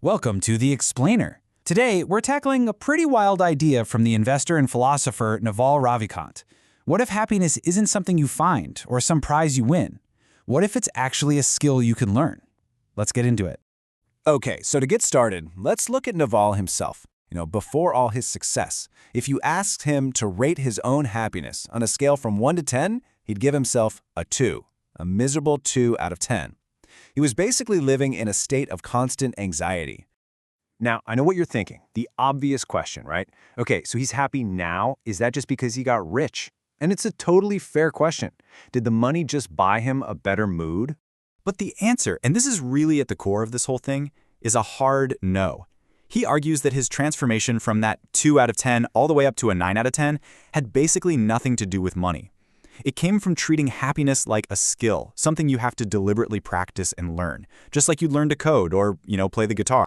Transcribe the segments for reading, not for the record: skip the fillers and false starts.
Welcome to The Explainer. Today, we're tackling a pretty wild idea from the investor and philosopher Naval Ravikant. What if happiness isn't something you find or some prize you win? What if it's actually a skill you can learn? Let's get into it. Okay, so to get started, let's look at Naval himself. Before all his success, if you asked him to rate his own happiness on a scale from 1 to 10, he'd give himself a 2, a miserable 2 out of 10. He was basically living in a state of constant anxiety. Now, I know what you're thinking, the obvious question, right? Okay, so he's happy now. Is that just because he got rich? And it's a totally fair question. Did the money just buy him a better mood? But the answer, and this is really at the core of this whole thing, is a hard no. He argues that his transformation from that 2 out of 10 all the way up to a 9 out of 10 had basically nothing to do with money. It came from treating happiness like a skill, something you have to deliberately practice and learn, just like you'd learn to code or, play the guitar.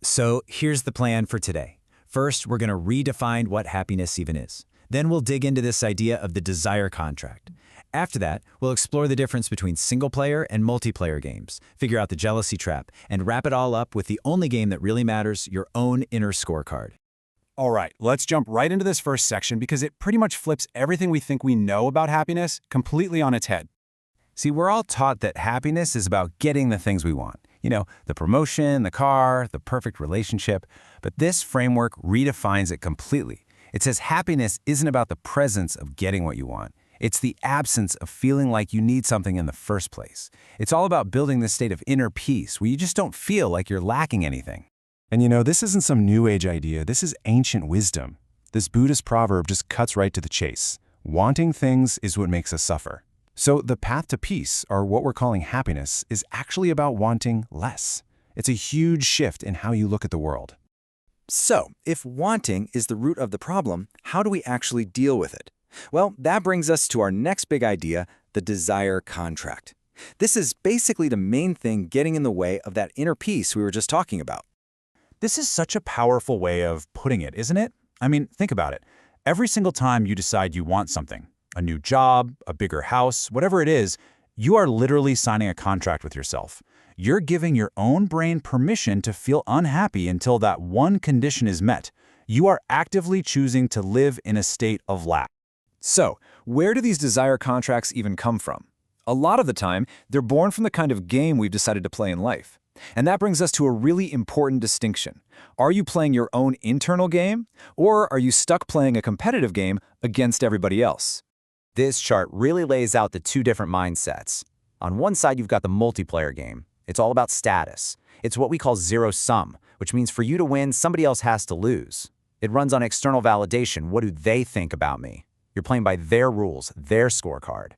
So here's the plan for today. First, we're going to redefine what happiness even is. Then we'll dig into this idea of the desire contract. After that, we'll explore the difference between single-player and multiplayer games, figure out the jealousy trap, and wrap it all up with the only game that really matters, your own inner scorecard. All right, let's jump right into this first section because it pretty much flips everything we think we know about happiness completely on its head. See, we're all taught that happiness is about getting the things we want. The promotion, the car, the perfect relationship. But this framework redefines it completely. It says happiness isn't about the presence of getting what you want. It's the absence of feeling like you need something in the first place. It's all about building this state of inner peace where you just don't feel like you're lacking anything. And this isn't some new age idea, this is ancient wisdom. This Buddhist proverb just cuts right to the chase. Wanting things is what makes us suffer. So the path to peace, or what we're calling happiness, is actually about wanting less. It's a huge shift in how you look at the world. So, if wanting is the root of the problem, how do we actually deal with it? Well, that brings us to our next big idea, the desire contract. This is basically the main thing getting in the way of that inner peace we were just talking about. This is such a powerful way of putting it, isn't it? I mean, think about it. Every single time you decide you want something, a new job, a bigger house, whatever it is, you are literally signing a contract with yourself. You're giving your own brain permission to feel unhappy until that one condition is met. You are actively choosing to live in a state of lack. So, where do these desire contracts even come from? A lot of the time, they're born from the kind of game we've decided to play in life. And that brings us to a really important distinction. Are you playing your own internal game, or are you stuck playing a competitive game against everybody else? This chart really lays out the two different mindsets. On one side, you've got the multiplayer game. It's all about status. It's what we call zero-sum, which means for you to win, somebody else has to lose. It runs on external validation. What do they think about me? You're playing by their rules, their scorecard.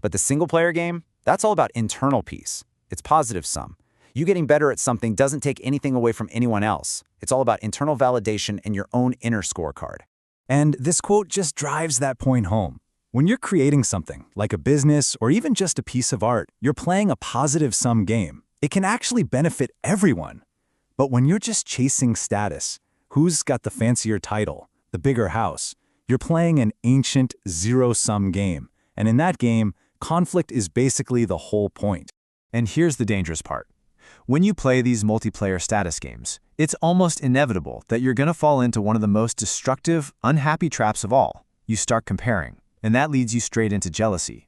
But the single-player game, that's all about internal peace. It's positive sum. You getting better at something doesn't take anything away from anyone else. It's all about internal validation and your own inner scorecard. And this quote just drives that point home. When you're creating something, like a business or even just a piece of art, you're playing a positive-sum game. It can actually benefit everyone. But when you're just chasing status, who's got the fancier title, the bigger house, you're playing an ancient zero-sum game. And in that game, conflict is basically the whole point. And here's the dangerous part. When you play these multiplayer status games, it's almost inevitable that you're going to fall into one of the most destructive, unhappy traps of all. You start comparing, and that leads you straight into jealousy.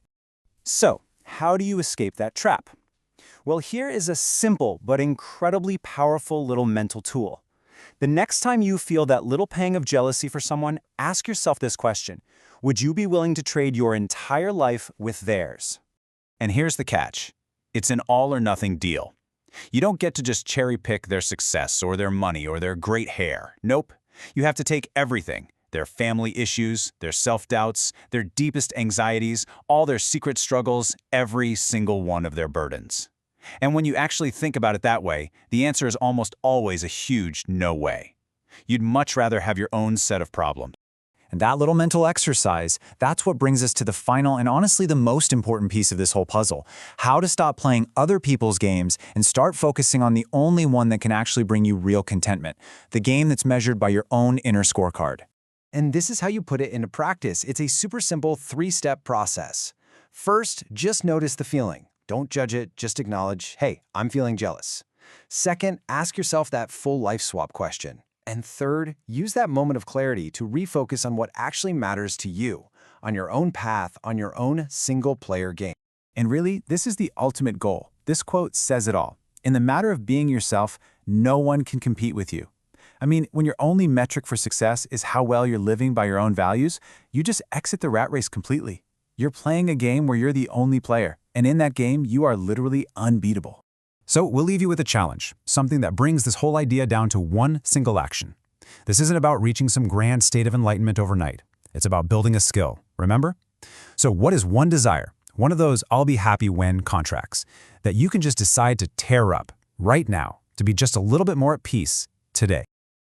So, how do you escape that trap? Well, here is a simple but incredibly powerful little mental tool. The next time you feel that little pang of jealousy for someone, ask yourself this question. Would you be willing to trade your entire life with theirs? And here's the catch. It's an all-or-nothing deal. You don't get to just cherry-pick their success or their money or their great hair. Nope. You have to take everything. Their family issues, their self-doubts, their deepest anxieties, all their secret struggles, every single one of their burdens. And when you actually think about it that way, the answer is almost always a huge no way. You'd much rather have your own set of problems. And that little mental exercise, that's what brings us to the final and honestly the most important piece of this whole puzzle. How to stop playing other people's games and start focusing on the only one that can actually bring you real contentment, the game that's measured by your own inner scorecard. And this is how you put it into practice. It's a super simple 3-step process. First, just notice the feeling. Don't judge it, just acknowledge, hey, I'm feeling jealous. Second, ask yourself that full life swap question. And third, use that moment of clarity to refocus on what actually matters to you, on your own path, on your own single-player game. And really, this is the ultimate goal. This quote says it all. In the matter of being yourself, no one can compete with you. I mean, when your only metric for success is how well you're living by your own values, you just exit the rat race completely. You're playing a game where you're the only player, and in that game, you are literally unbeatable. So we'll leave you with a challenge, something that brings this whole idea down to one single action. This isn't about reaching some grand state of enlightenment overnight. It's about building a skill, remember? So what is one desire, one of those I'll be happy when contracts, that you can just decide to tear up right now to be just a little bit more at peace today?